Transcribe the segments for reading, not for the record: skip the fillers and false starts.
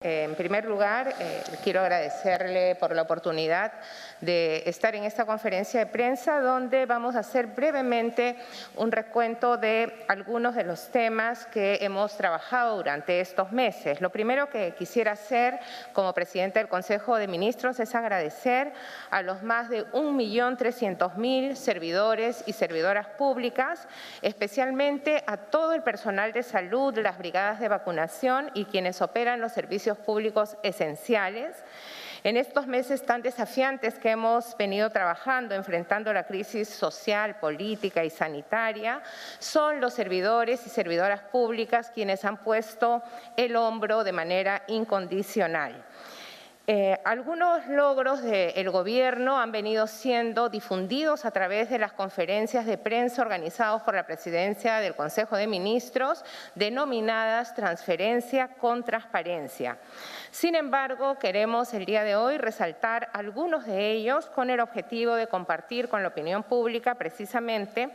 En primer lugar, quiero agradecerle por la oportunidad de estar en esta conferencia de prensa donde vamos a hacer brevemente un recuento de algunos de los temas que hemos trabajado durante estos meses. Lo primero que quisiera hacer como presidente del Consejo de Ministros es agradecer a los más de 1.300.000 servidores y servidoras públicas, especialmente a todo el personal de salud, las brigadas de vacunación y quienes operan los servicios públicos esenciales. En estos meses tan desafiantes que hemos venido trabajando, enfrentando la crisis social, política y sanitaria, son los servidores y servidoras públicas quienes han puesto el hombro de manera incondicional. Algunos logros del Gobierno han venido siendo difundidos a través de las conferencias de prensa organizadas por la Presidencia del Consejo de Ministros, denominadas Transferencia con Transparencia. Sin embargo, queremos el día de hoy resaltar algunos de ellos con el objetivo de compartir con la opinión pública precisamente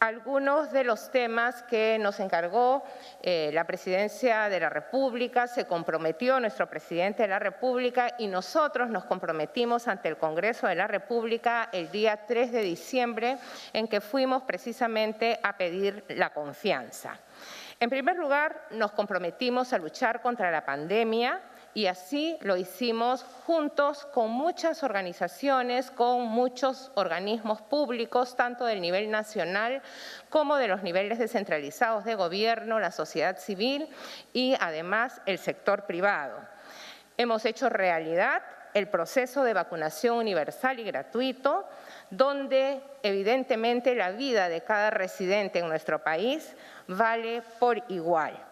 algunos de los temas que nos encargó la Presidencia de la República, se comprometió nuestro Presidente de la República y nosotros nos comprometimos ante el Congreso de la República el día 3 de diciembre en que fuimos precisamente a pedir la confianza. En primer lugar, nos comprometimos a luchar contra la pandemia y así lo hicimos juntos con muchas organizaciones, con muchos organismos públicos, tanto del nivel nacional como de los niveles descentralizados de gobierno, la sociedad civil y además el sector privado. Hemos hecho realidad el proceso de vacunación universal y gratuito, donde evidentemente la vida de cada residente en nuestro país vale por igual.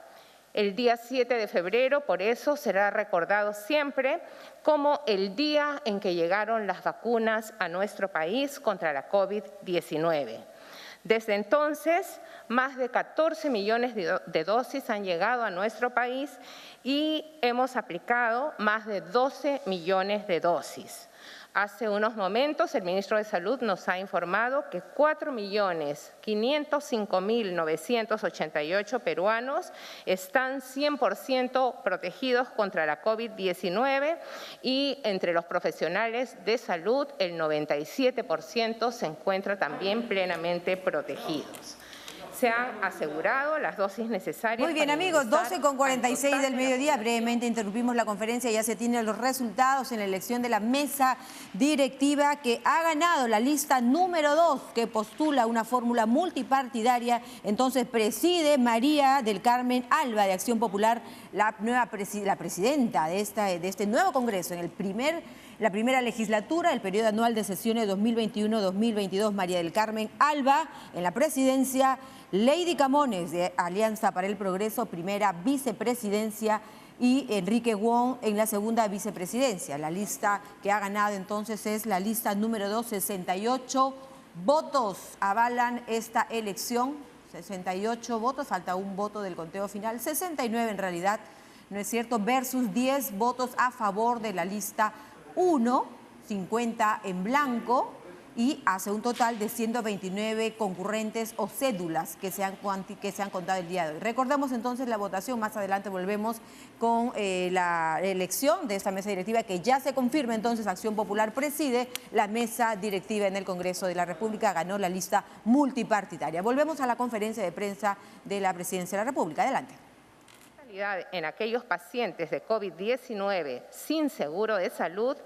El día 7 de febrero, por eso, será recordado siempre como el día en que llegaron las vacunas a nuestro país contra la COVID-19. Desde entonces, más de 14 millones de dosis han llegado a nuestro país y hemos aplicado más de 12 millones de dosis. Hace unos momentos el ministro de Salud nos ha informado que 4.505.988 peruanos están 100% protegidos contra la COVID-19 y entre los profesionales de salud el 97% se encuentra también plenamente protegidos. Se han asegurado las dosis necesarias. Muy bien, amigos, 12:46 del mediodía. Brevemente interrumpimos la conferencia. Ya se tienen los resultados en la elección de la mesa directiva que ha ganado la lista número 2, que postula una fórmula multipartidaria. Entonces preside María del Carmen Alba, de Acción Popular, la presidenta de este nuevo Congreso en la primera legislatura, el periodo anual de sesiones 2021-2022, María del Carmen Alba en la presidencia, Lady Camones de Alianza para el Progreso, primera vicepresidencia, y Enrique Wong en la segunda vicepresidencia. La lista que ha ganado entonces es la lista número 2, 68 votos avalan esta elección, 68 votos, falta un voto del conteo final, 69 en realidad, ¿no es cierto?, versus 10 votos a favor de la lista 1, 50 en blanco, y hace un total de 129 concurrentes o cédulas que se han contado el día de hoy. Recordemos entonces la votación, más adelante volvemos con la elección de esta mesa directiva que ya se confirma. Entonces Acción Popular preside la mesa directiva en el Congreso de la República, ganó la lista multipartidaria. Volvemos a la conferencia de prensa de la Presidencia de la República. Adelante. En aquellos pacientes de COVID-19 sin seguro de salud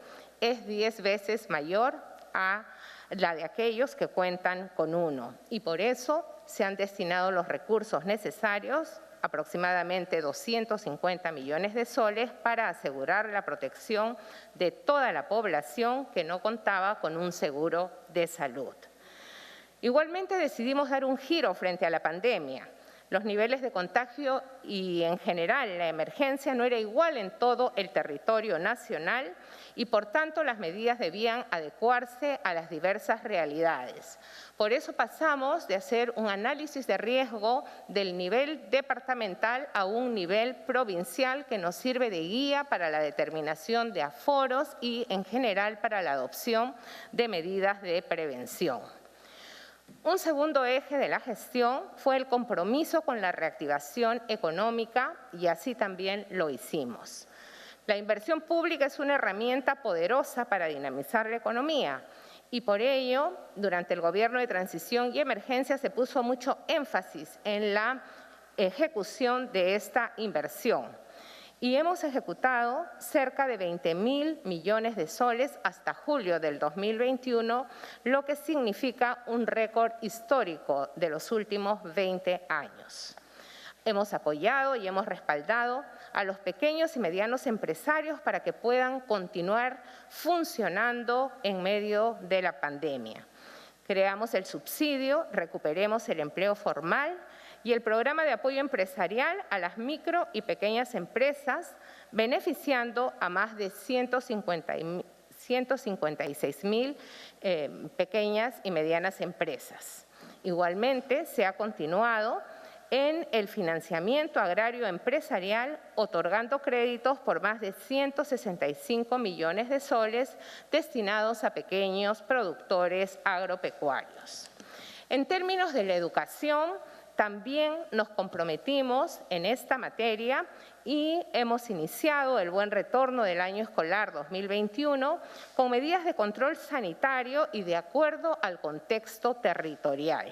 es 10 veces mayor a la de aquellos que cuentan con uno. Y por eso se han destinado los recursos necesarios, aproximadamente 250 millones de soles, para asegurar la protección de toda la población que no contaba con un seguro de salud. Igualmente decidimos dar un giro frente a la pandemia. Los niveles de contagio y en general la emergencia no era igual en todo el territorio nacional y por tanto las medidas debían adecuarse a las diversas realidades. Por eso pasamos de hacer un análisis de riesgo del nivel departamental a un nivel provincial que nos sirve de guía para la determinación de aforos y en general para la adopción de medidas de prevención. Un segundo eje de la gestión fue el compromiso con la reactivación económica y así también lo hicimos. La inversión pública es una herramienta poderosa para dinamizar la economía y por ello, durante el gobierno de transición y emergencia se puso mucho énfasis en la ejecución de esta inversión. Y hemos ejecutado cerca de 20.000 millones de soles hasta julio del 2021, lo que significa un récord histórico de los últimos 20 años. Hemos apoyado y hemos respaldado a los pequeños y medianos empresarios para que puedan continuar funcionando en medio de la pandemia. Creamos el subsidio, recuperemos el empleo formal y el programa de apoyo empresarial a las micro y pequeñas empresas, beneficiando a más de 156.000 pequeñas y medianas empresas. Igualmente, se ha continuado en el financiamiento agrario empresarial, otorgando créditos por más de 165 millones de soles destinados a pequeños productores agropecuarios. En términos de la educación, también nos comprometimos en esta materia y hemos iniciado el buen retorno del año escolar 2021 con medidas de control sanitario y de acuerdo al contexto territorial.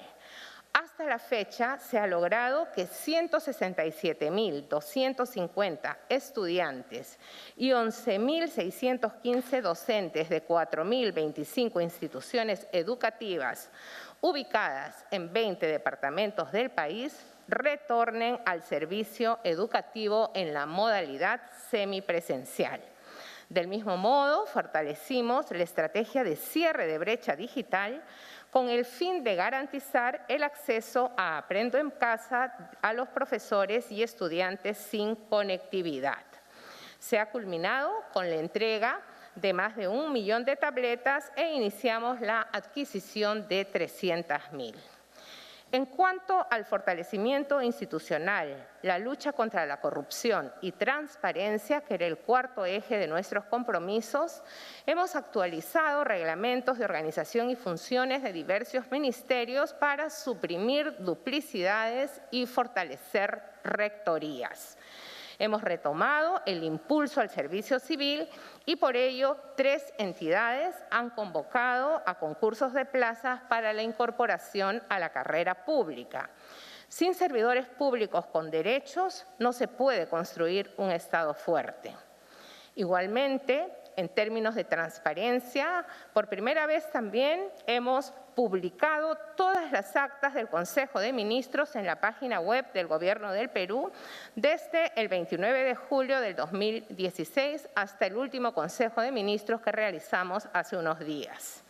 Hasta la fecha se ha logrado que 167.250 estudiantes y 11.615 docentes de 4.025 instituciones educativas ubicadas en 20 departamentos del país retornen al servicio educativo en la modalidad semipresencial. Del mismo modo, fortalecimos la estrategia de cierre de brecha digital con el fin de garantizar el acceso a Aprendo en Casa a los profesores y estudiantes sin conectividad. Se ha culminado con la entrega de más de 1 millón de tabletas e iniciamos la adquisición de 300.000. En cuanto al fortalecimiento institucional, la lucha contra la corrupción y transparencia, que era el cuarto eje de nuestros compromisos, hemos actualizado reglamentos de organización y funciones de diversos ministerios para suprimir duplicidades y fortalecer rectorías. Hemos retomado el impulso al servicio civil y por ello 3 entidades han convocado a concursos de plazas para la incorporación a la carrera pública. Sin servidores públicos con derechos no se puede construir un Estado fuerte. Igualmente, en términos de transparencia, por primera vez también hemos publicado todas las actas del Consejo de Ministros en la página web del Gobierno del Perú desde el 29 de julio del 2016 hasta el último Consejo de Ministros que realizamos hace unos días.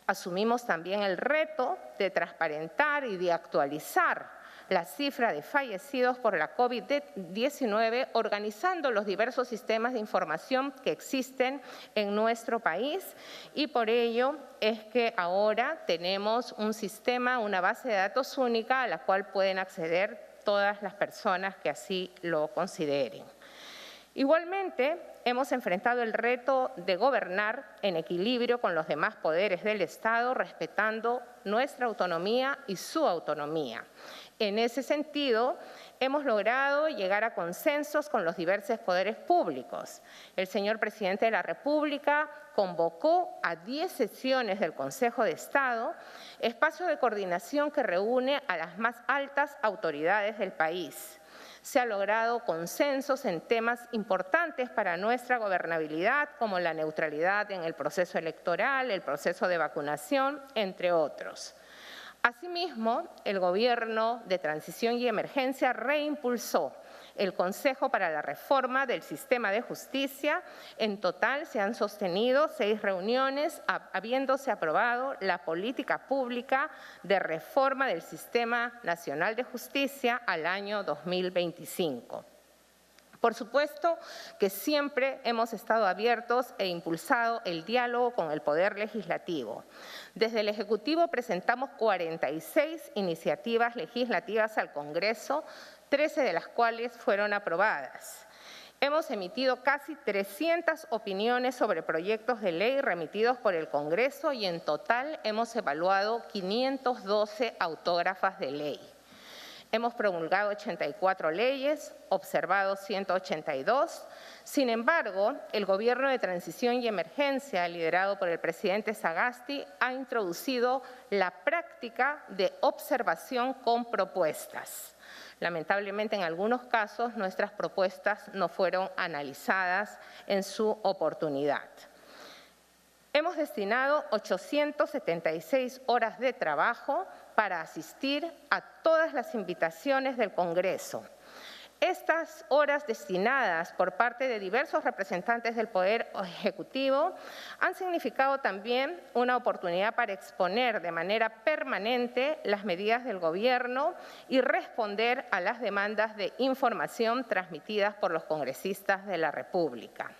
Asumimos también el reto de transparentar y de actualizar la cifra de fallecidos por la COVID-19, organizando los diversos sistemas de información que existen en nuestro país y por ello es que ahora tenemos un sistema, una base de datos única a la cual pueden acceder todas las personas que así lo consideren. Igualmente, hemos enfrentado el reto de gobernar en equilibrio con los demás poderes del Estado, respetando nuestra autonomía y su autonomía. En ese sentido, hemos logrado llegar a consensos con los diversos poderes públicos. El señor presidente de la República convocó a 10 sesiones del Consejo de Estado, espacio de coordinación que reúne a las más altas autoridades del país. Se ha logrado consensos en temas importantes para nuestra gobernabilidad, como la neutralidad en el proceso electoral, el proceso de vacunación, entre otros. Asimismo, el Gobierno de Transición y Emergencia reimpulsó el Consejo para la Reforma del Sistema de Justicia. En total se han sostenido 6 reuniones, habiéndose aprobado la política pública de reforma del Sistema Nacional de Justicia al año 2025. Por supuesto que siempre hemos estado abiertos e impulsado el diálogo con el Poder Legislativo. Desde el Ejecutivo presentamos 46 iniciativas legislativas al Congreso, 13 de las cuales fueron aprobadas. Hemos emitido casi 300 opiniones sobre proyectos de ley remitidos por el Congreso y en total hemos evaluado 512 autógrafas de ley. Hemos promulgado 84 leyes, observado 182. Sin embargo, el Gobierno de Transición y Emergencia, liderado por el presidente Sagasti, ha introducido la práctica de observación con propuestas. Lamentablemente, en algunos casos, nuestras propuestas no fueron analizadas en su oportunidad. Hemos destinado 876 horas de trabajo para asistir a todas las invitaciones del Congreso. Estas horas destinadas por parte de diversos representantes del Poder Ejecutivo han significado también una oportunidad para exponer de manera permanente las medidas del Gobierno y responder a las demandas de información transmitidas por los congresistas de la República.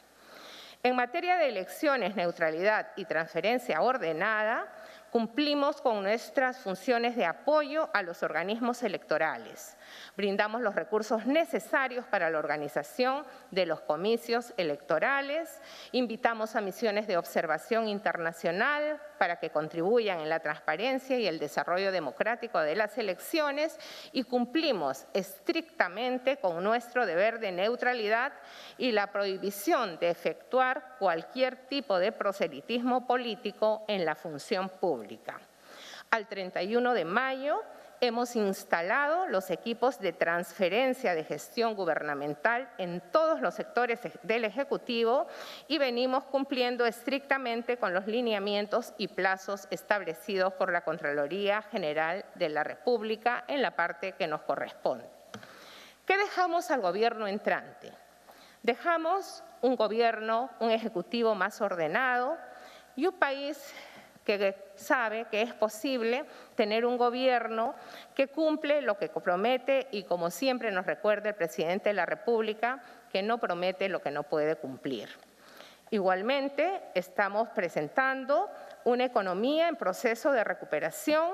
En materia de elecciones, neutralidad y transferencia ordenada, cumplimos con nuestras funciones de apoyo a los organismos electorales. Brindamos los recursos necesarios para la organización de los comicios electorales, invitamos a misiones de observación internacional para que contribuyan en la transparencia y el desarrollo democrático de las elecciones y cumplimos estrictamente con nuestro deber de neutralidad y la prohibición de efectuar cualquier tipo de proselitismo político en la función pública. Al 31 de mayo, hemos instalado los equipos de transferencia de gestión gubernamental en todos los sectores del Ejecutivo y venimos cumpliendo estrictamente con los lineamientos y plazos establecidos por la Contraloría General de la República en la parte que nos corresponde. ¿Qué dejamos al gobierno entrante? Dejamos un gobierno, un ejecutivo más ordenado y un país que sabe que es posible tener un gobierno que cumple lo que promete y, como siempre nos recuerda el presidente de la República, que no promete lo que no puede cumplir. Igualmente, estamos presentando una economía en proceso de recuperación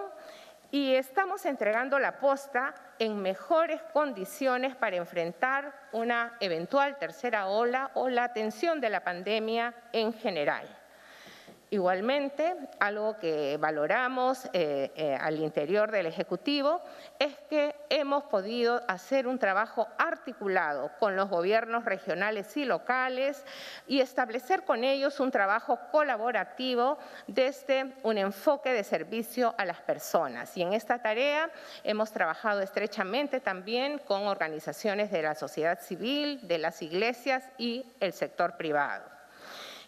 y estamos entregando la posta en mejores condiciones para enfrentar una eventual tercera ola o la atención de la pandemia en general. Igualmente, algo que valoramos al interior del Ejecutivo es que hemos podido hacer un trabajo articulado con los gobiernos regionales y locales y establecer con ellos un trabajo colaborativo desde un enfoque de servicio a las personas. Y en esta tarea hemos trabajado estrechamente también con organizaciones de la sociedad civil, de las iglesias y el sector privado.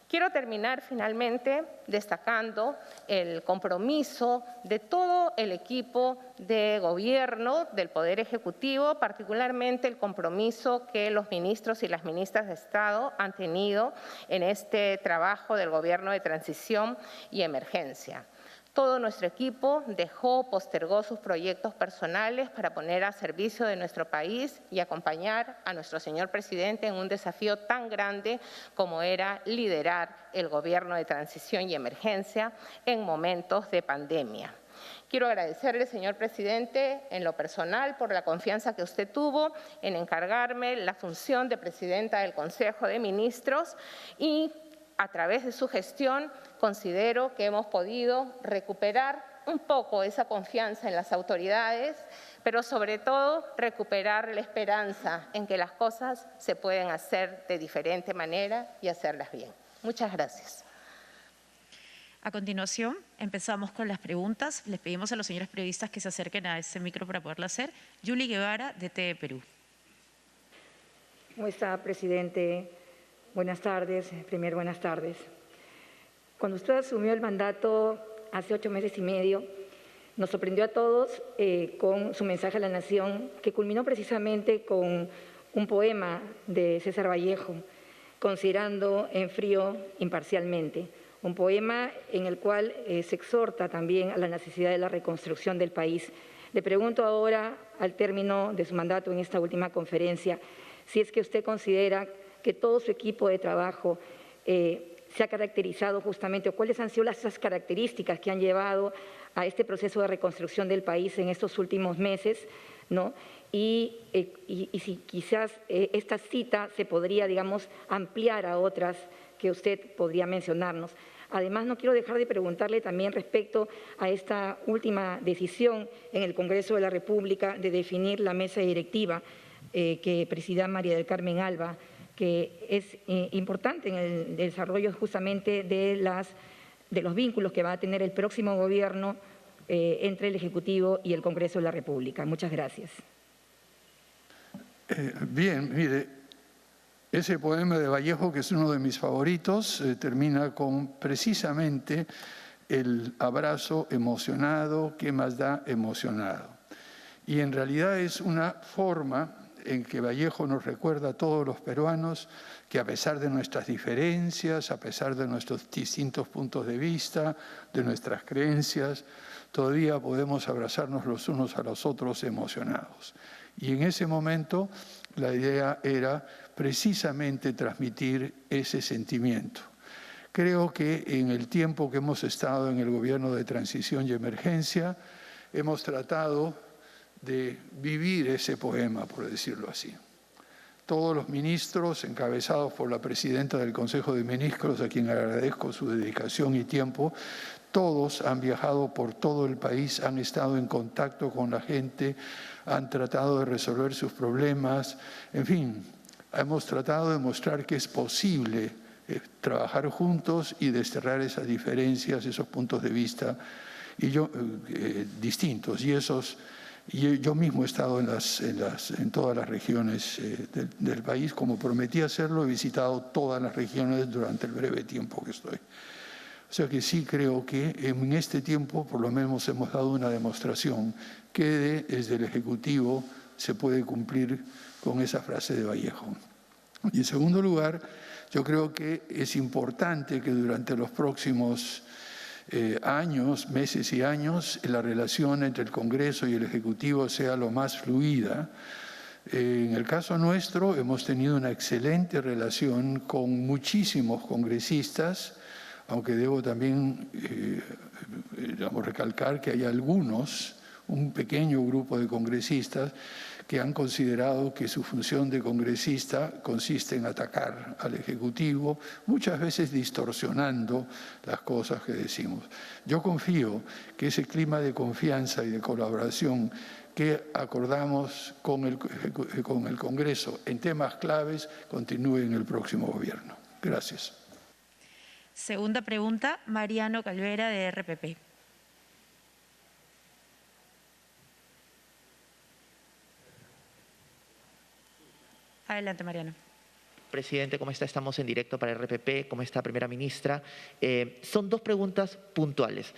Quiero terminar finalmente destacando el compromiso de todo el equipo de gobierno del Poder Ejecutivo, particularmente el compromiso que los ministros y las ministras de Estado han tenido en este trabajo del Gobierno de Transición y Emergencia. Todo nuestro equipo postergó sus proyectos personales para poner a servicio de nuestro país y acompañar a nuestro señor presidente en un desafío tan grande como era liderar el Gobierno de Transición y Emergencia en momentos de pandemia. Quiero agradecerle, señor presidente, en lo personal por la confianza que usted tuvo en encargarme la función de presidenta del Consejo de Ministros y a través de su gestión considero que hemos podido recuperar un poco esa confianza en las autoridades, pero sobre todo recuperar la esperanza en que las cosas se pueden hacer de diferente manera y hacerlas bien. Muchas gracias. A continuación, empezamos con las preguntas. Les pedimos a los señores periodistas que se acerquen a ese micro para poderlo hacer. Yuli Guevara, de TV Perú. ¿Cómo está, presidente? Buenas tardes. Primero, buenas tardes. Cuando usted asumió el mandato hace 8 meses y medio, nos sorprendió a todos con su mensaje a la nación, que culminó precisamente con un poema de César Vallejo, considerando en frío imparcialmente. Un poema en el cual se exhorta también a la necesidad de la reconstrucción del país. Le pregunto ahora, al término de su mandato en esta última conferencia, si es que usted considera que todo su equipo de trabajo se ha caracterizado justamente, o cuáles han sido esas características que han llevado a este proceso de reconstrucción del país en estos últimos meses, ¿no? Y si quizás esta cita se podría, digamos, ampliar a otras que usted podría mencionarnos. Además, no quiero dejar de preguntarle también respecto a esta última decisión en el Congreso de la República de definir la mesa directiva que presida María del Carmen Alba, que es importante en el desarrollo justamente de los vínculos que va a tener el próximo gobierno entre el Ejecutivo y el Congreso de la República. Muchas gracias. Bien, mire, ese poema de Vallejo, que es uno de mis favoritos, termina con precisamente el abrazo emocionado, ¿qué más da emocionado? Y en realidad es una forma en que Vallejo nos recuerda a todos los peruanos que a pesar de nuestras diferencias, a pesar de nuestros distintos puntos de vista, de nuestras creencias, todavía podemos abrazarnos los unos a los otros emocionados. Y en ese momento la idea era precisamente transmitir ese sentimiento. Creo que en el tiempo que hemos estado en el gobierno de transición y emergencia, hemos tratado de vivir ese poema, por decirlo así. Todos los ministros, encabezados por la presidenta del Consejo de Ministros, a quien agradezco su dedicación y tiempo, todos han viajado por todo el país, han estado en contacto con la gente, han tratado de resolver sus problemas, en fin, hemos tratado de mostrar que es posible trabajar juntos y desterrar esas diferencias, esos puntos de vista distintos. Y yo mismo he estado en todas las regiones del país, como prometí hacerlo, he visitado todas las regiones durante el breve tiempo que estoy. O sea que sí creo que en este tiempo por lo menos hemos dado una demostración que desde el Ejecutivo se puede cumplir con esa frase de Vallejo. Y en segundo lugar, yo creo que es importante que durante los próximos años, meses y años, la relación entre el Congreso y el Ejecutivo sea lo más fluida. En el caso nuestro hemos tenido una excelente relación con muchísimos congresistas, aunque debo también recalcar que hay un pequeño grupo de congresistas que han considerado que su función de congresista consiste en atacar al Ejecutivo, muchas veces distorsionando las cosas que decimos. Yo confío que ese clima de confianza y de colaboración que acordamos con el Congreso en temas claves continúe en el próximo gobierno. Gracias. Segunda pregunta, Mariano Calvera, de RPP. Adelante, Mariano. Presidente, ¿cómo está? Estamos en directo para RPP. ¿Cómo está, primera ministra? Son dos preguntas puntuales.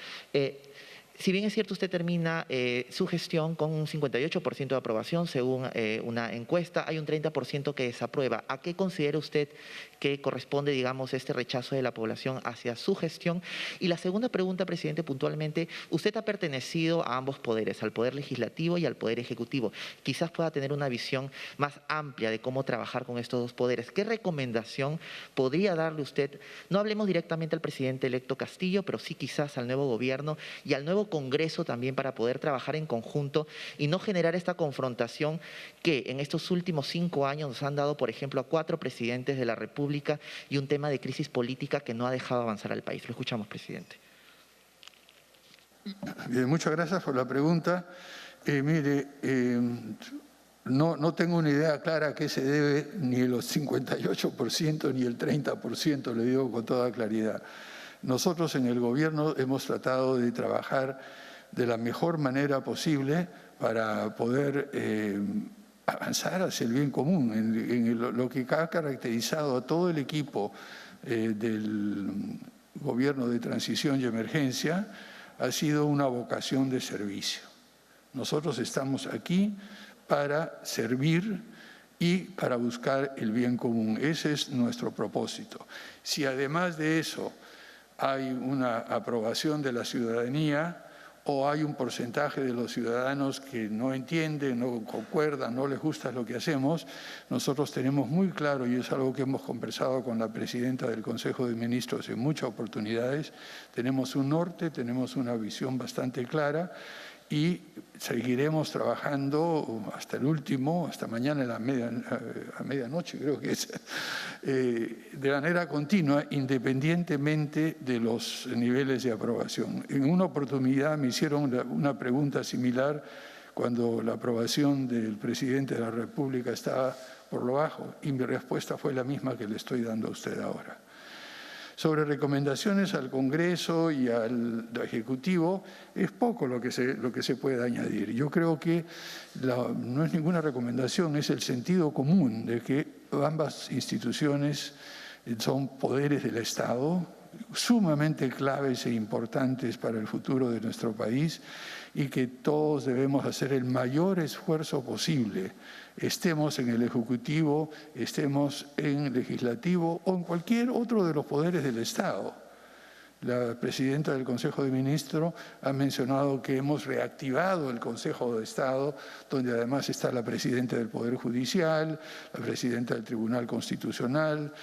Si bien es cierto, usted termina su gestión con un 58% de aprobación según una encuesta, hay un 30% que desaprueba. ¿A qué considera usted que corresponde, digamos, este rechazo de la población hacia su gestión? Y la segunda pregunta, presidente, puntualmente, usted ha pertenecido a ambos poderes, al Poder Legislativo y al Poder Ejecutivo. Quizás pueda tener una visión más amplia de cómo trabajar con estos dos poderes. ¿Qué recomendación podría darle usted? No hablemos directamente al presidente electo Castillo, pero sí quizás al nuevo gobierno y al nuevo Congreso también, para poder trabajar en conjunto y no generar esta confrontación que en estos últimos 5 años nos han dado, por ejemplo, a 4 presidentes de la República y un tema de crisis política que no ha dejado avanzar al país. Lo escuchamos, presidente. Bien, muchas gracias por la pregunta. No tengo una idea clara a qué se debe ni el 58% ni el 30%, le digo con toda claridad. Nosotros en el gobierno hemos tratado de trabajar de la mejor manera posible para poder avanzar hacia el bien común. En lo que ha caracterizado a todo el equipo del gobierno de transición y emergencia ha sido una vocación de servicio. Nosotros estamos aquí para servir y para buscar el bien común. Ese es nuestro propósito. Si además de eso hay una aprobación de la ciudadanía o hay un porcentaje de los ciudadanos que no entienden, no concuerdan, no les gusta lo que hacemos, nosotros tenemos muy claro, y es algo que hemos conversado con la presidenta del Consejo de Ministros en muchas oportunidades, tenemos un norte, tenemos una visión bastante clara y seguiremos trabajando hasta el último, hasta mañana a medianoche creo que es, de manera continua, independientemente de los niveles de aprobación. En una oportunidad me hicieron una pregunta similar cuando la aprobación del presidente de la República estaba por lo bajo, y mi respuesta fue la misma que le estoy dando a usted ahora. Sobre recomendaciones al Congreso y al Ejecutivo, es poco lo que se puede añadir. Yo creo que no es ninguna recomendación, es el sentido común de que ambas instituciones son poderes del Estado, sumamente claves e importantes para el futuro de nuestro país, y que todos debemos hacer el mayor esfuerzo posible, estemos en el Ejecutivo, estemos en el Legislativo o en cualquier otro de los poderes del Estado. La presidenta del Consejo de Ministros ha mencionado que hemos reactivado el Consejo de Estado, donde además está la presidenta del Poder Judicial, la presidenta del Tribunal Constitucional,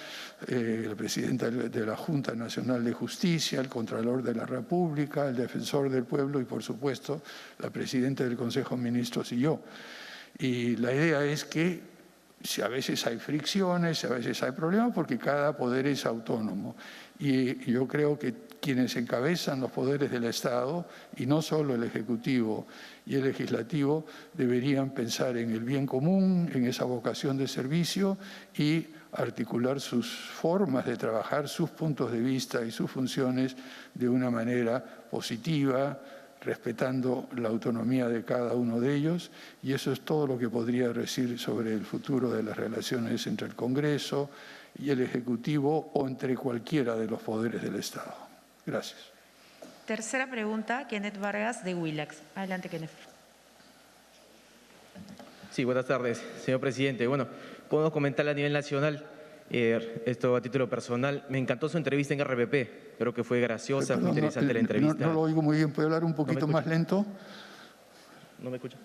la presidenta de la Junta Nacional de Justicia, el Contralor de la República, el Defensor del Pueblo y, por supuesto, la presidenta del Consejo de Ministros y yo. Y la idea es que si a veces hay fricciones, a veces hay problemas, porque cada poder es autónomo. Y yo creo que quienes encabezan los poderes del Estado, y no solo el Ejecutivo y el Legislativo, deberían pensar en el bien común, en esa vocación de servicio y articular sus formas de trabajar, sus puntos de vista y sus funciones de una manera positiva, respetando la autonomía de cada uno de ellos, y eso es todo lo que podría decir sobre el futuro de las relaciones entre el Congreso y el Ejecutivo o entre cualquiera de los poderes del Estado. Gracias. Tercera pregunta, Kenneth Vargas, de Willax. Adelante, Kenneth. Sí, buenas tardes, señor presidente. Bueno, podemos comentar a nivel nacional, esto a título personal. Me encantó su entrevista en RPP, creo que fue graciosa, fue interesante la entrevista. No lo oigo muy bien, ¿puede hablar un poquito más lento? ¿No me escucha?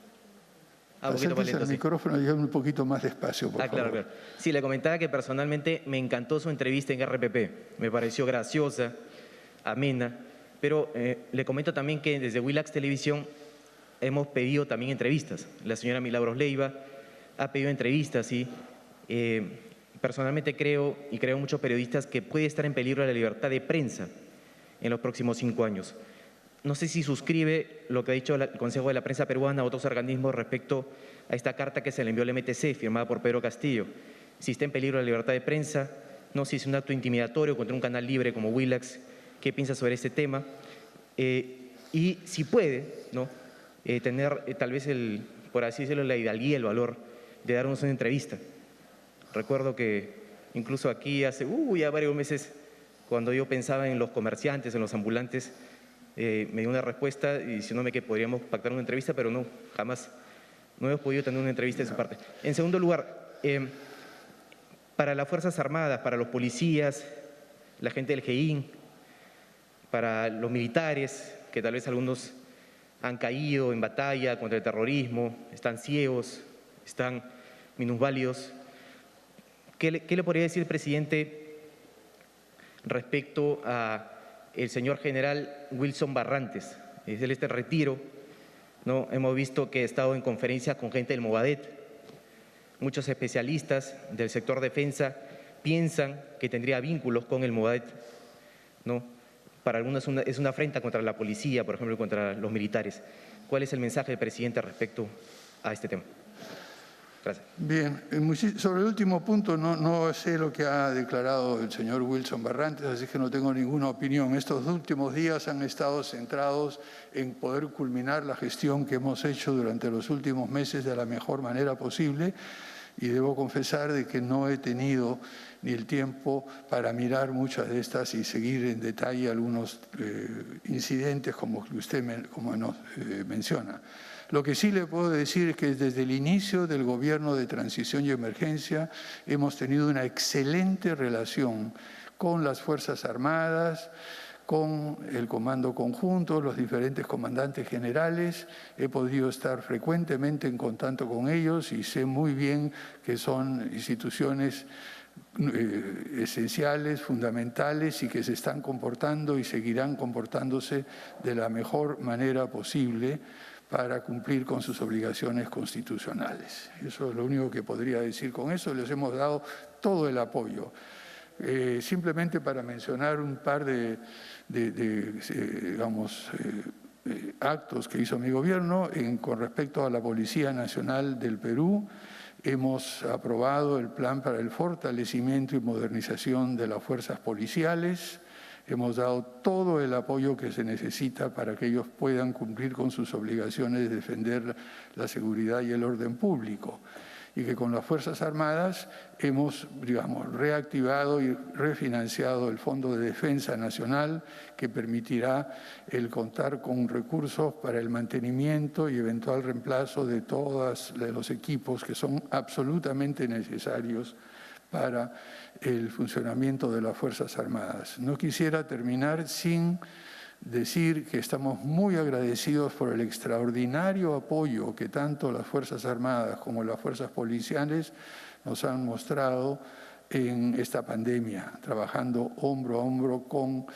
Un poquito más lento, el micrófono y un poquito más despacio, por favor. Claro, claro. Sí, le comentaba que personalmente me encantó su entrevista en RPP. Me pareció graciosa, amena, pero le comento también que desde Willax Televisión hemos pedido también entrevistas. La señora Milagros Leiva ha pedido entrevistas y personalmente creo, y creo muchos periodistas, que puede estar en peligro la libertad de prensa en los próximos 5 años. No sé si suscribe lo que ha dicho el Consejo de la Prensa Peruana a otros organismos respecto a esta carta que se le envió al MTC, firmada por Pedro Castillo. Si está en peligro la libertad de prensa, no sé si es un acto intimidatorio contra un canal libre como Willax. ¿Qué piensa sobre este tema? Y si puede, ¿no?, tener tal vez, por así decirlo, la hidalguía, el valor de darnos una entrevista. Recuerdo que incluso aquí hace ya varios meses, cuando yo pensaba en los comerciantes, en los ambulantes, me dio una respuesta diciéndome que podríamos pactar una entrevista, pero no, jamás, no hemos podido tener una entrevista de su parte. En segundo lugar, para las Fuerzas Armadas, para los policías, la gente del GEIN, para los militares, que tal vez algunos han caído en batalla contra el terrorismo, están ciegos, están minusválidos. ¿Qué le podría decir, presidente, respecto a el señor general Wilson Barrantes? Es este retiro, ¿no? Hemos visto que ha estado en conferencia con gente del Movadet. Muchos especialistas del sector defensa piensan que tendría vínculos con el Movadet, ¿no? Para algunos es una afrenta contra la policía, por ejemplo, contra los militares. ¿Cuál es el mensaje del presidente respecto a este tema? Gracias. Bien, sobre el último punto no sé lo que ha declarado el señor Wilson Barrantes, así que no tengo ninguna opinión. Estos últimos días han estado centrados en poder culminar la gestión que hemos hecho durante los últimos meses de la mejor manera posible, y debo confesar de que no he tenido ni el tiempo para mirar muchas de estas y seguir en detalle algunos incidentes como usted nos menciona. Lo que sí le puedo decir es que desde el inicio del gobierno de transición y emergencia hemos tenido una excelente relación con las Fuerzas Armadas, con el Comando Conjunto, los diferentes comandantes generales. He podido estar frecuentemente en contacto con ellos y sé muy bien que son instituciones esenciales, fundamentales, y que se están comportando y seguirán comportándose de la mejor manera posible para cumplir con sus obligaciones constitucionales. Eso es lo único que podría decir con eso. Les hemos dado todo el apoyo. Simplemente para mencionar un par de actos que hizo mi gobierno con respecto a la Policía Nacional del Perú. Hemos aprobado el plan para el fortalecimiento y modernización de las fuerzas policiales. Hemos dado todo el apoyo que se necesita para que ellos puedan cumplir con sus obligaciones de defender la seguridad y el orden público. Y que con las Fuerzas Armadas hemos, reactivado y refinanciado el Fondo de Defensa Nacional, que permitirá el contar con recursos para el mantenimiento y eventual reemplazo de todos los equipos que son absolutamente necesarios para el funcionamiento de las Fuerzas Armadas. No quisiera terminar sin decir que estamos muy agradecidos por el extraordinario apoyo que tanto las Fuerzas Armadas como las fuerzas policiales nos han mostrado en esta pandemia, trabajando hombro a hombro con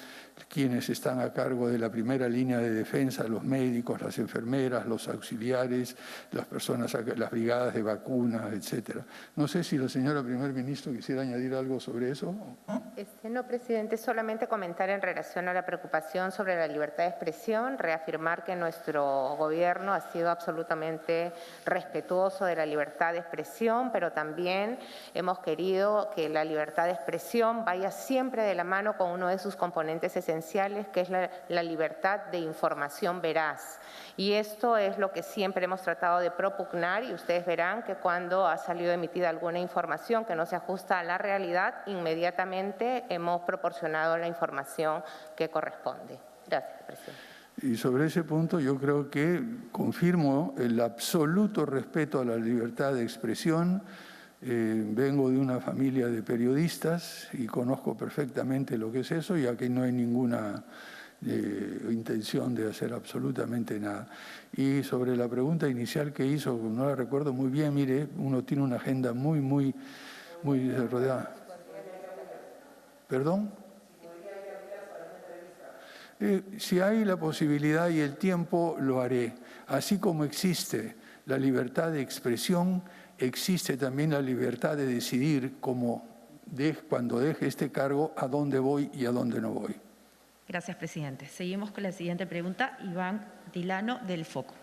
quienes están a cargo de la primera línea de defensa, los médicos, las enfermeras, los auxiliares, las personas, las brigadas de vacunas, etcétera. No sé si la señora Primer Ministro quisiera añadir algo sobre eso. No, presidente, solamente comentar en relación a la preocupación sobre la libertad de expresión, reafirmar que nuestro gobierno ha sido absolutamente respetuoso de la libertad de expresión, pero también hemos querido que la libertad de expresión vaya siempre de la mano con uno de sus componentes esenciales, que es la libertad de información veraz. Y esto es lo que siempre hemos tratado de propugnar, y ustedes verán que cuando ha salido emitida alguna información que no se ajusta a la realidad, inmediatamente hemos proporcionado la información que corresponde. Gracias, presidente. Y sobre ese punto yo creo que confirmo el absoluto respeto a la libertad de expresión. Vengo de una familia de periodistas y conozco perfectamente lo que es eso, y aquí no hay ninguna intención de hacer absolutamente nada. Y sobre la pregunta inicial que hizo, no la recuerdo muy bien, mire, uno tiene una agenda muy rodeada. ¿Perdón? Si hay la posibilidad y el tiempo, lo haré. Así como existe la libertad de expresión, existe también la libertad de decidir cuando deje este cargo a dónde voy y a dónde no voy. Gracias, presidente. Seguimos con la siguiente pregunta. Iván Tilano, del Foco.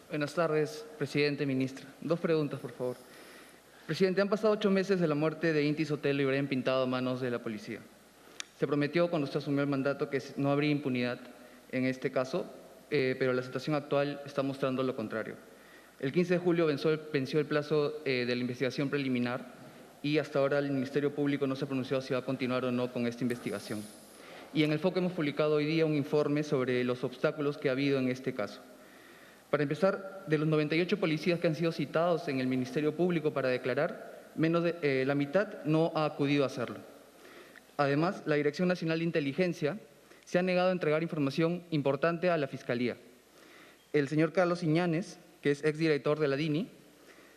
Buenas tardes, presidente, ministra. 2 preguntas, por favor. Presidente, han pasado 8 meses de la muerte de Inti Sotelo y Brian Pintado a manos de la policía. Se prometió cuando usted asumió el mandato que no habría impunidad en este caso, pero la situación actual está mostrando lo contrario. El 15 de julio venció el plazo de la investigación preliminar y hasta ahora el Ministerio Público no se ha pronunciado si va a continuar o no con esta investigación. Y en el Foco hemos publicado hoy día un informe sobre los obstáculos que ha habido en este caso. Para empezar, de los 98 policías que han sido citados en el Ministerio Público para declarar, menos de la mitad no ha acudido a hacerlo. Además, la Dirección Nacional de Inteligencia se ha negado a entregar información importante a la Fiscalía. El señor Carlos Iñanes, que es exdirector de la DINI,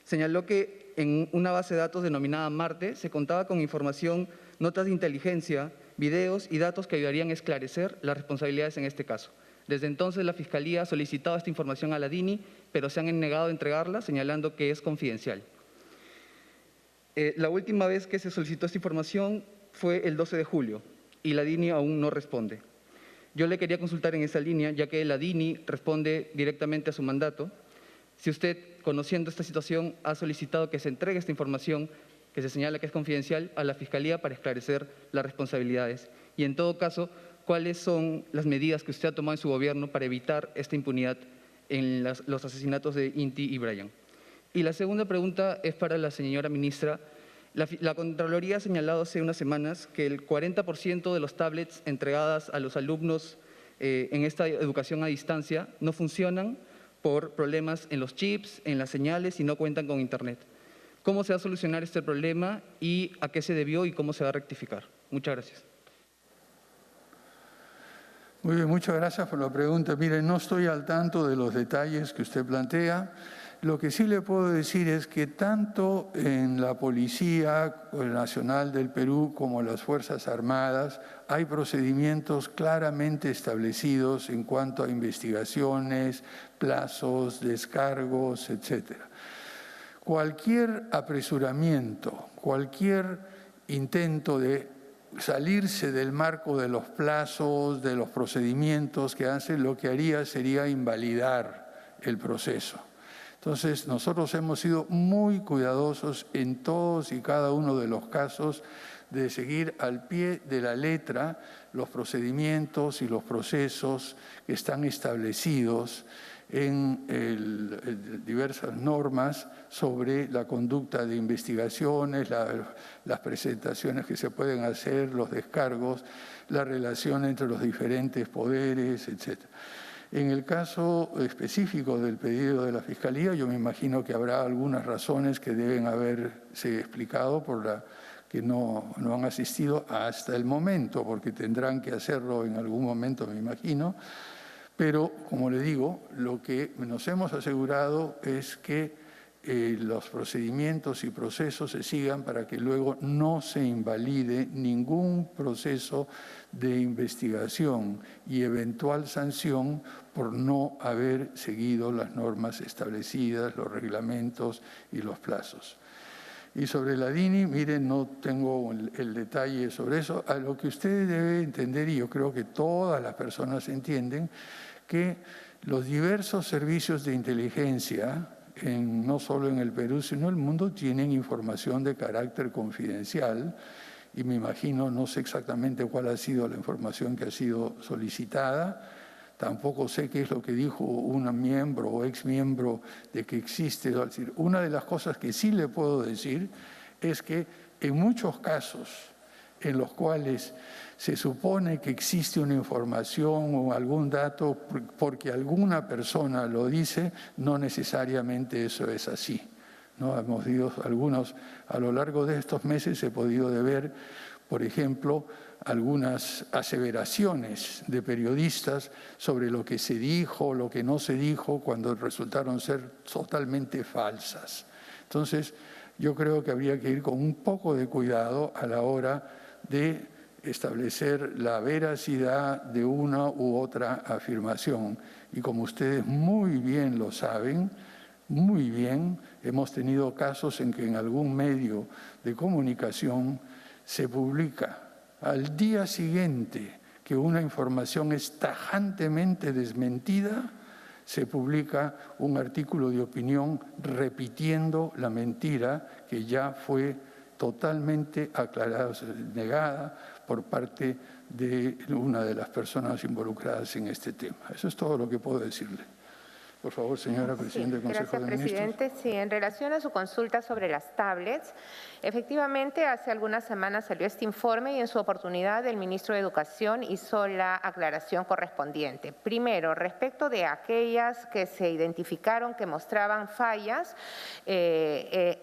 señaló que en una base de datos denominada Marte se contaba con información, notas de inteligencia, videos y datos que ayudarían a esclarecer las responsabilidades en este caso. Desde entonces la Fiscalía ha solicitado esta información a la DINI, pero se han negado a entregarla, señalando que es confidencial. La última vez que se solicitó esta información fue el 12 de julio y la DINI aún no responde. Yo le quería consultar en esa línea, ya que la DINI responde directamente a su mandato, si usted, conociendo esta situación, ha solicitado que se entregue esta información que se señala que es confidencial a la Fiscalía para esclarecer las responsabilidades. Y en todo caso, ¿cuáles son las medidas que usted ha tomado en su gobierno para evitar esta impunidad en los asesinatos de Inti y Brian? Y la segunda pregunta es para la señora ministra. La Contraloría ha señalado hace unas semanas que el 40% de los tablets entregadas a los alumnos en esta educación a distancia no funcionan por problemas en los chips, en las señales y no cuentan con Internet. ¿Cómo se va a solucionar este problema y a qué se debió y cómo se va a rectificar? Muchas gracias. Muy bien, muchas gracias por la pregunta. Mire, no estoy al tanto de los detalles que usted plantea. Lo que sí le puedo decir es que tanto en la Policía Nacional del Perú como en las Fuerzas Armadas hay procedimientos claramente establecidos en cuanto a investigaciones, plazos, descargos, etc. Cualquier apresuramiento, cualquier intento de salirse del marco de los plazos, de los procedimientos que hacen, lo que haría sería invalidar el proceso. Entonces, nosotros hemos sido muy cuidadosos en todos y cada uno de los casos de seguir al pie de la letra los procedimientos y los procesos que están establecidos en diversas normas sobre la conducta de investigaciones, las presentaciones que se pueden hacer, los descargos, la relación entre los diferentes poderes, etc. En el caso específico del pedido de la Fiscalía, yo me imagino que habrá algunas razones que deben haberse explicado por la que no han asistido hasta el momento, porque tendrán que hacerlo en algún momento, me imagino. Pero, como le digo, lo que nos hemos asegurado es que los procedimientos y procesos se sigan para que luego no se invalide ningún proceso de investigación y eventual sanción por no haber seguido las normas establecidas, los reglamentos y los plazos. Y sobre la DINI, miren, no tengo el detalle sobre eso. A lo que usted debe entender, y yo creo que todas las personas entienden, que los diversos servicios de inteligencia, no solo en el Perú, sino en el mundo, tienen información de carácter confidencial. Y me imagino, no sé exactamente cuál ha sido la información que ha sido solicitada. Tampoco sé qué es lo que dijo un miembro o exmiembro de que existe. Es decir, una de las cosas que sí le puedo decir es que en muchos casos en los cuales se supone que existe una información o algún dato porque alguna persona lo dice, no necesariamente eso es así, ¿no? Hemos ido algunos, a lo largo de estos meses he podido ver, por ejemplo, algunas aseveraciones de periodistas sobre lo que se dijo, lo que no se dijo, cuando resultaron ser totalmente falsas. Entonces, yo creo que habría que ir con un poco de cuidado a la hora de establecer la veracidad de una u otra afirmación. Y como ustedes muy bien lo saben, muy bien, hemos tenido casos en que en algún medio de comunicación se publica al día siguiente que una información es tajantemente desmentida, se publica un artículo de opinión repitiendo la mentira que ya fue totalmente aclarada, negada por parte de una de las personas involucradas en este tema. Eso es todo lo que puedo decirle. Por favor, señora Presidenta del Consejo de Ministros. Gracias, presidente. Sí, en relación a su consulta sobre las tablets, efectivamente, hace algunas semanas salió este informe y en su oportunidad el ministro de Educación hizo la aclaración correspondiente. Primero, respecto de aquellas que se identificaron que mostraban fallas, se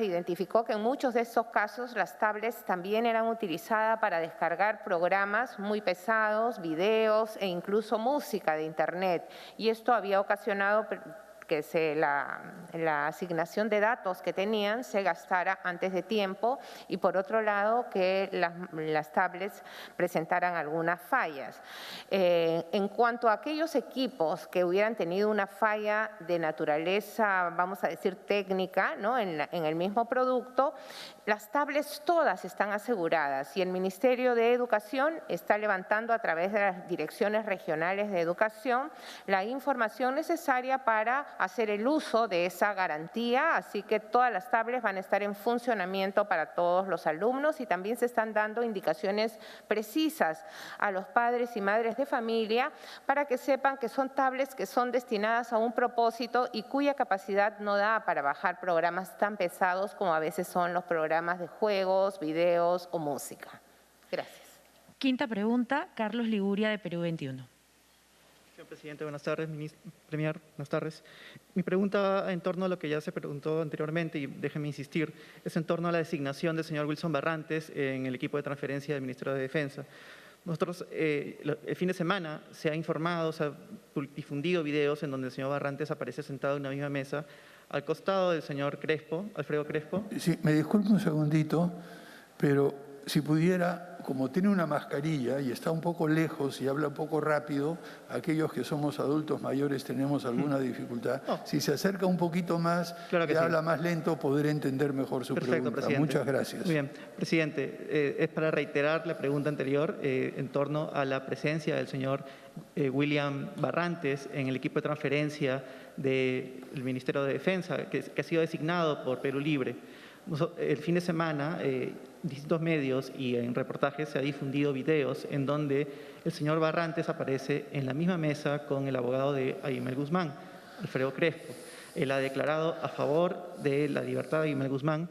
identificó que en muchos de estos casos las tablets también eran utilizadas para descargar programas muy pesados, videos e incluso música de Internet. Y esto había ocasionado que la asignación de datos que tenían se gastara antes de tiempo y por otro lado que las tablets presentaran algunas fallas. En cuanto a aquellos equipos que hubieran tenido una falla de naturaleza, vamos a decir técnica, ¿no? en el mismo producto, las tablets todas están aseguradas y el Ministerio de Educación está levantando a través de las direcciones regionales de educación la información necesaria para hacer el uso de esa garantía, así que todas las tablets van a estar en funcionamiento para todos los alumnos y también se están dando indicaciones precisas a los padres y madres de familia para que sepan que son tablets que son destinadas a un propósito y cuya capacidad no da para bajar programas tan pesados como a veces son los programas de juegos, videos o música. Gracias. Quinta pregunta, Carlos Liguria, de Perú 21. Señor presidente, buenas tardes. Premier, buenas tardes. Mi pregunta en torno a lo que ya se preguntó anteriormente, y déjeme insistir, es en torno a la designación del señor Wilson Barrantes en el equipo de transferencia del Ministerio de Defensa. Nosotros, el fin de semana se ha informado, se ha difundido videos en donde el señor Barrantes aparece sentado en una misma mesa al costado del señor Crespo, Alfredo Crespo. Sí, me disculpe un segundito, pero si pudiera, como tiene una mascarilla y está un poco lejos y habla un poco rápido, aquellos que somos adultos mayores tenemos alguna dificultad. Si se acerca un poquito más y habla más lento, podré entender mejor su pregunta. Presidente. Muchas gracias. Muy bien. Presidente, es para reiterar la pregunta anterior en torno a la presencia del señor William Barrantes en el equipo de transferencia del Ministerio de Defensa, que ha sido designado por Perú Libre. El fin de semana, distintos medios y en reportajes se ha difundido videos en donde el señor Barrantes aparece en la misma mesa con el abogado de Aymel Guzmán, Alfredo Crespo. Él ha declarado a favor de la libertad de Aymel Guzmán,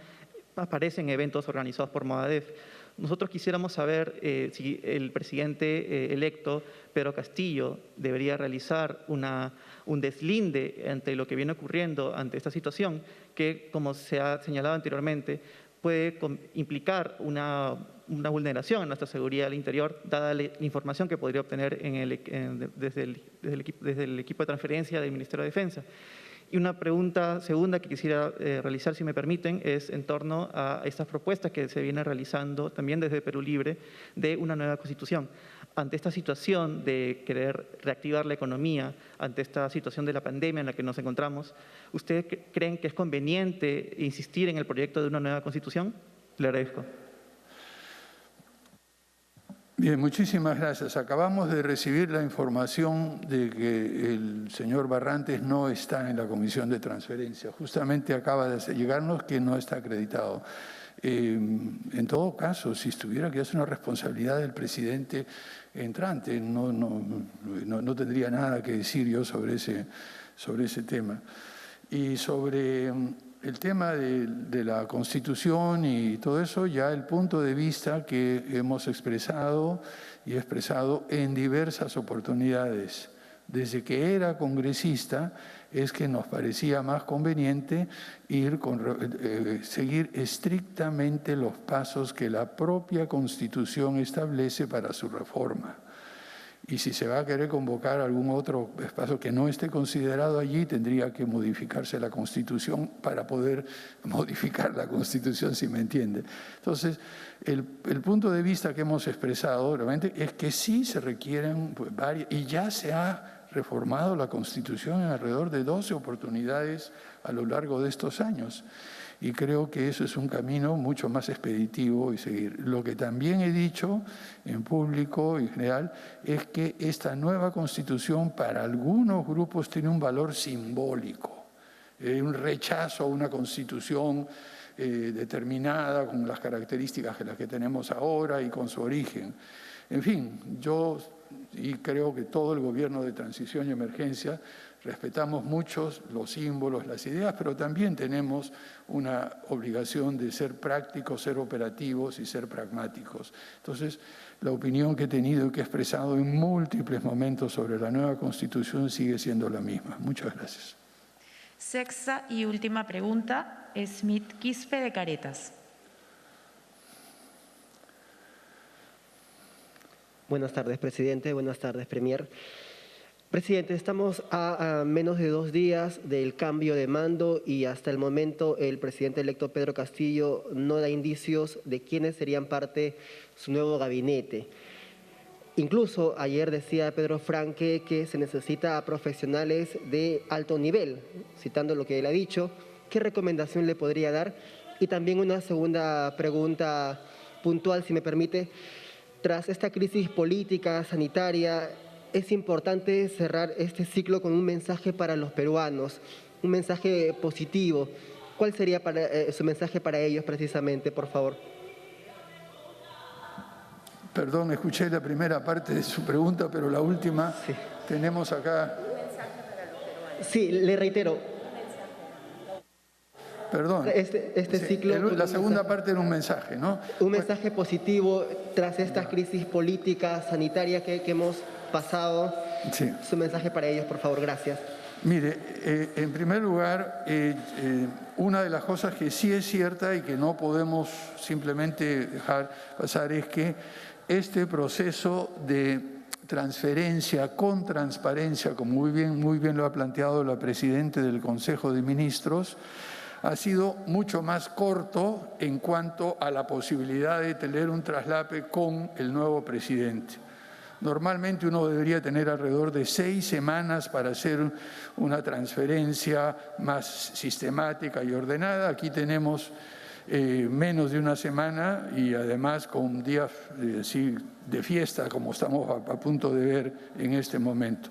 aparece en eventos organizados por Movadef. Nosotros quisiéramos saber si el presidente electo, Pedro Castillo, debería realizar un deslinde ante lo que viene ocurriendo ante esta situación, que, como se ha señalado anteriormente, puede implicar una vulneración a nuestra seguridad al interior, dada la información que podría obtener desde el equipo de transferencia del Ministerio de Defensa. Y una pregunta segunda que quisiera realizar, si me permiten, es en torno a estas propuestas que se vienen realizando también desde Perú Libre de una nueva constitución. Ante esta situación de querer reactivar la economía, ante esta situación de la pandemia en la que nos encontramos, ¿ustedes creen que es conveniente insistir en el proyecto de una nueva constitución? Le agradezco. Bien, muchísimas gracias. Acabamos de recibir la información de que el señor Barrantes no está en la comisión de transferencia. Justamente acaba de llegarnos que no está acreditado. En todo caso, si estuviera que es una responsabilidad del presidente entrante, no tendría nada que decir yo sobre ese tema. Y sobre el tema de la Constitución y todo eso, ya el punto de vista que hemos expresado y expresado en diversas oportunidades desde que era congresista, es que nos parecía más conveniente seguir estrictamente los pasos que la propia Constitución establece para su reforma. Y si se va a querer convocar algún otro espacio que no esté considerado allí, tendría que modificarse la Constitución para poder modificar la Constitución, si me entiende. Entonces, el punto de vista que hemos expresado realmente es que sí se requieren varias, y ya se ha reformado la Constitución en alrededor de 12 oportunidades a lo largo de estos años. Y creo que eso es un camino mucho más expeditivo y seguir. Lo que también he dicho en público y en general es que esta nueva Constitución para algunos grupos tiene un valor simbólico, un rechazo a una Constitución determinada con las características de las que tenemos ahora y con su origen. En fin, yo y creo que todo el gobierno de transición y emergencia respetamos muchos los símbolos, las ideas, pero también tenemos una obligación de ser prácticos, ser operativos y ser pragmáticos. Entonces, la opinión que he tenido y que he expresado en múltiples momentos sobre la nueva Constitución sigue siendo la misma. Muchas gracias. Sexta y última pregunta, Smith Quispe de Caretas. Buenas tardes, presidente. Buenas tardes, premier. Presidente, estamos a menos de 2 días del cambio de mando y hasta el momento el presidente electo Pedro Castillo no da indicios de quiénes serían parte de su nuevo gabinete. Incluso ayer decía Pedro Franque que se necesita a profesionales de alto nivel, citando lo que él ha dicho. ¿Qué recomendación le podría dar? Y también una segunda pregunta puntual, si me permite. Tras esta crisis política, sanitaria, es importante cerrar este ciclo con un mensaje para los peruanos, un mensaje positivo. ¿Cuál sería su mensaje para ellos precisamente, por favor? Perdón, escuché la primera parte de su pregunta, pero la última tenemos acá. Un mensaje para los peruanos. Sí, le reitero. Perdón. Este ciclo. La segunda parte era un mensaje, ¿no? Un mensaje positivo tras esta crisis política, sanitaria que hemos pasado. Sí. Su mensaje para ellos, por favor. Gracias. Mire, en primer lugar, una de las cosas que sí es cierta y que no podemos simplemente dejar pasar es que este proceso de transferencia con transparencia, como muy bien lo ha planteado la Presidenta del Consejo de Ministros, ha sido mucho más corto en cuanto a la posibilidad de tener un traslape con el nuevo presidente. Normalmente uno debería tener alrededor de 6 semanas para hacer una transferencia más sistemática y ordenada. Aquí tenemos menos de una semana y además con días de fiesta, como estamos a punto de ver en este momento.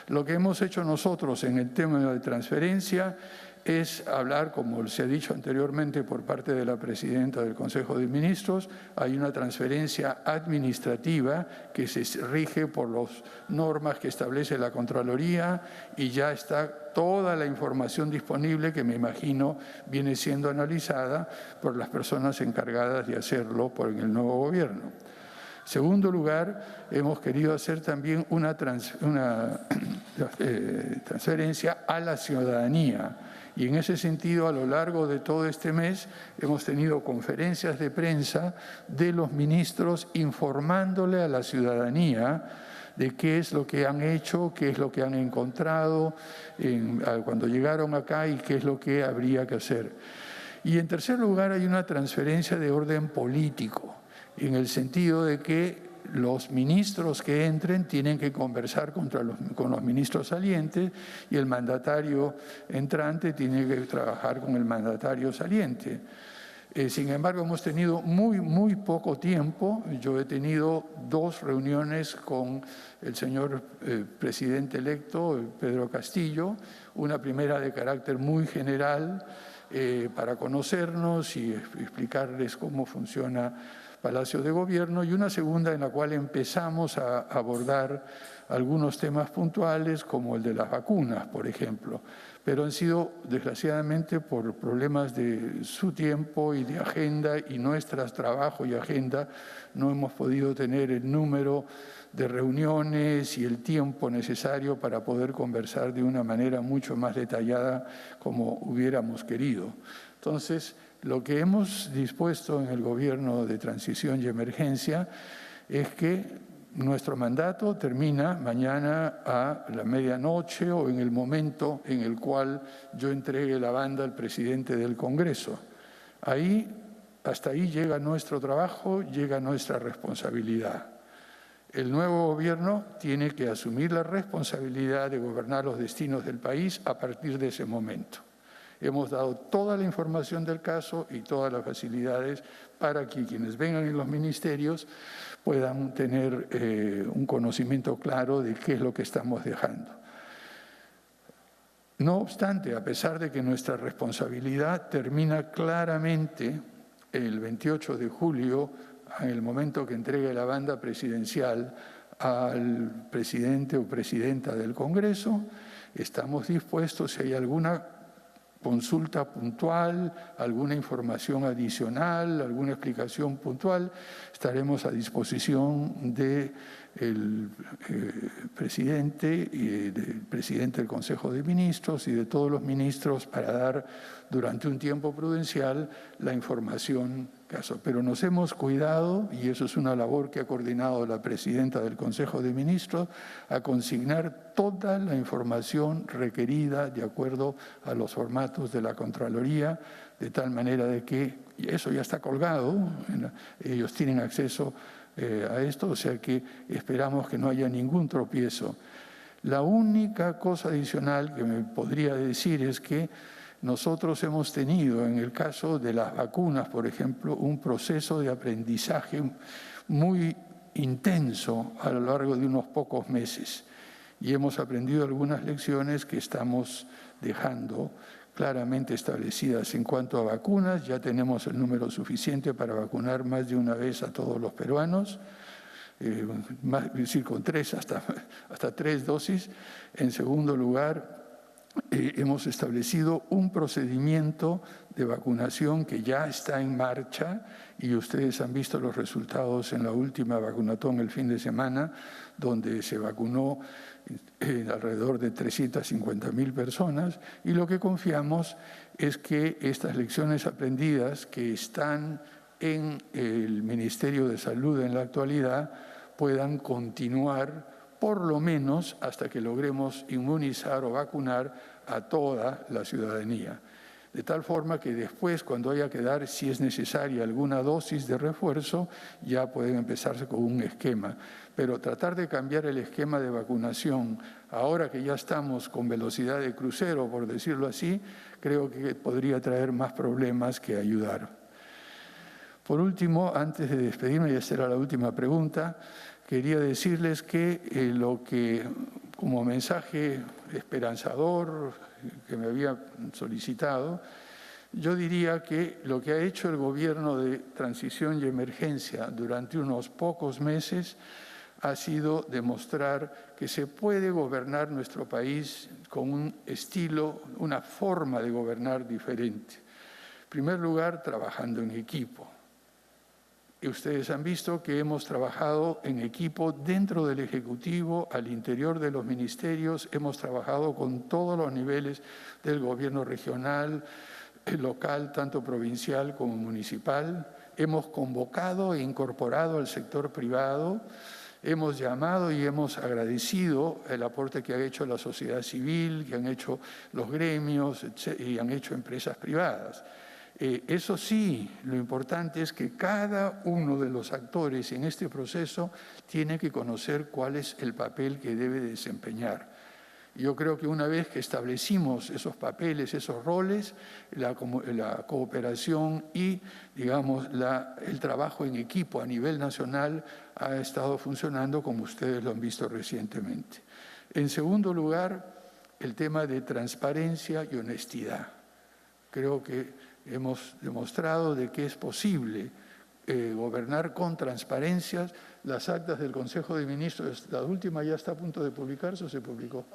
Lo que hemos hecho nosotros en el tema de transferencia es hablar, como se ha dicho anteriormente por parte de la Presidenta del Consejo de Ministros, hay una transferencia administrativa que se rige por las normas que establece la Contraloría y ya está toda la información disponible que me imagino viene siendo analizada por las personas encargadas de hacerlo por el nuevo gobierno. En segundo lugar, hemos querido hacer también una transferencia a la ciudadanía. Y en ese sentido, a lo largo de todo este mes, hemos tenido conferencias de prensa de los ministros informándole a la ciudadanía de qué es lo que han hecho, qué es lo que han encontrado cuando llegaron acá y qué es lo que habría que hacer. Y en tercer lugar, hay una transferencia de orden político, en el sentido de que los ministros que entren tienen que conversar con los ministros salientes y el mandatario entrante tiene que trabajar con el mandatario saliente. Sin embargo, hemos tenido muy poco tiempo. Yo he tenido 2 reuniones con el señor presidente electo, Pedro Castillo, una primera de carácter muy general para conocernos y explicarles cómo funciona Palacio de Gobierno, y una segunda en la cual empezamos a abordar algunos temas puntuales como el de las vacunas, por ejemplo, pero han sido, desgraciadamente, por problemas de su tiempo y de agenda y nuestras trabajo y agenda, no hemos podido tener el número de reuniones y el tiempo necesario para poder conversar de una manera mucho más detallada como hubiéramos querido. Entonces, lo que hemos dispuesto en el Gobierno de Transición y Emergencia es que nuestro mandato termina mañana a la medianoche o en el momento en el cual yo entregue la banda al presidente del Congreso. Hasta ahí llega nuestro trabajo, llega nuestra responsabilidad. El nuevo gobierno tiene que asumir la responsabilidad de gobernar los destinos del país a partir de ese momento. Hemos dado toda la información del caso y todas las facilidades para que quienes vengan en los ministerios puedan tener un conocimiento claro de qué es lo que estamos dejando. No obstante, a pesar de que nuestra responsabilidad termina claramente el 28 de julio, en el momento que entregue la banda presidencial al presidente o presidenta del Congreso, estamos dispuestos, si hay alguna consulta puntual, alguna información adicional, alguna explicación puntual, estaremos a disposición del presidente y del presidente del Consejo de Ministros y de todos los ministros para dar durante un tiempo prudencial la información caso. Pero nos hemos cuidado, y eso es una labor que ha coordinado la presidenta del Consejo de Ministros, a consignar toda la información requerida de acuerdo a los formatos de la Contraloría, de tal manera de que eso ya está colgado, ellos tienen acceso a esto, o sea que esperamos que no haya ningún tropiezo. La única cosa adicional que me podría decir es que nosotros hemos tenido, en el caso de las vacunas, por ejemplo, un proceso de aprendizaje muy intenso a lo largo de unos pocos meses y hemos aprendido algunas lecciones que estamos dejando claramente establecidas. En cuanto a vacunas, ya tenemos el número suficiente para vacunar más de una vez a todos los peruanos, es decir, con hasta 3 dosis. En segundo lugar, hemos establecido un procedimiento de vacunación que ya está en marcha y ustedes han visto los resultados en la última vacunatón el fin de semana, donde se vacunó alrededor de 350.000 personas, y lo que confiamos es que estas lecciones aprendidas que están en el Ministerio de Salud en la actualidad puedan continuar por lo menos hasta que logremos inmunizar o vacunar a toda la ciudadanía. De tal forma que después, cuando haya que dar, si es necesaria alguna dosis de refuerzo, ya pueden empezarse con un esquema. Pero tratar de cambiar el esquema de vacunación, ahora que ya estamos con velocidad de crucero, por decirlo así, creo que podría traer más problemas que ayudar. Por último, antes de despedirme, y esta era la última pregunta, quería decirles que lo que, como mensaje esperanzador que me había solicitado, yo diría que lo que ha hecho el Gobierno de Transición y Emergencia durante unos pocos meses ha sido demostrar que se puede gobernar nuestro país con un estilo, una forma de gobernar diferente. En primer lugar, trabajando en equipo. Y ustedes han visto que hemos trabajado en equipo dentro del Ejecutivo, al interior de los ministerios, hemos trabajado con todos los niveles del gobierno regional, local, tanto provincial como municipal. Hemos convocado e incorporado al sector privado, hemos llamado y hemos agradecido el aporte que ha hecho la sociedad civil, que han hecho los gremios y han hecho empresas privadas. Eso sí, lo importante es que cada uno de los actores en este proceso tiene que conocer cuál es el papel que debe desempeñar. Yo creo que una vez que establecimos esos papeles, esos roles, la cooperación y, digamos, el trabajo en equipo a nivel nacional ha estado funcionando como ustedes lo han visto recientemente. En segundo lugar, el tema de transparencia y honestidad. Creo que hemos demostrado de que es posible gobernar con transparencias. Las actas del Consejo de Ministros, la última ya está a punto de publicarse o se publicó.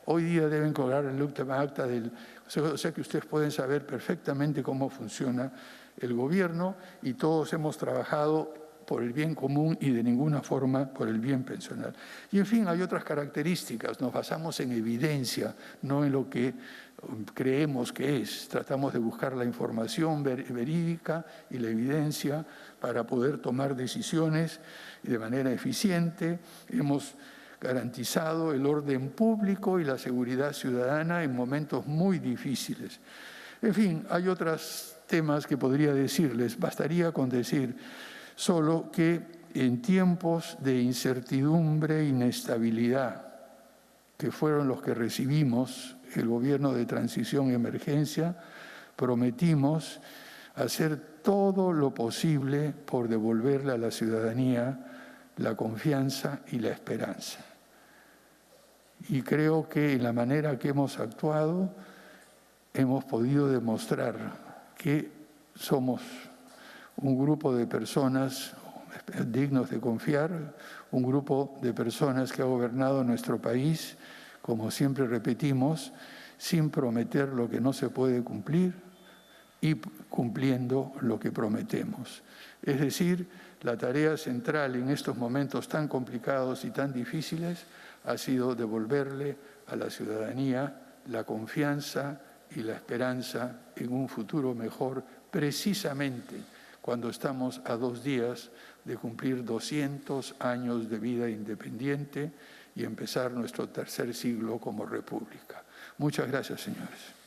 Hoy día deben colgar la última acta del Consejo, o sea que ustedes pueden saber perfectamente cómo funciona el gobierno y todos hemos trabajado por el bien común y de ninguna forma por el bien personal. Y en fin, hay otras características, nos basamos en evidencia, no en lo que creemos que es. Tratamos de buscar la información verídica y la evidencia para poder tomar decisiones de manera eficiente. Hemos garantizado el orden público y la seguridad ciudadana en momentos muy difíciles. En fin, hay otros temas que podría decirles, bastaría con decir solo que en tiempos de incertidumbre e inestabilidad, que fueron los que recibimos el Gobierno de Transición y Emergencia, prometimos hacer todo lo posible por devolverle a la ciudadanía la confianza y la esperanza. Y creo que en la manera que hemos actuado hemos podido demostrar que somos un grupo de personas dignos de confiar, un grupo de personas que ha gobernado nuestro país, como siempre repetimos, sin prometer lo que no se puede cumplir y cumpliendo lo que prometemos. Es decir, la tarea central en estos momentos tan complicados y tan difíciles ha sido devolverle a la ciudadanía la confianza y la esperanza en un futuro mejor, precisamente cuando estamos a 2 días de cumplir 200 años de vida independiente y empezar nuestro tercer siglo como república. Muchas gracias, señores.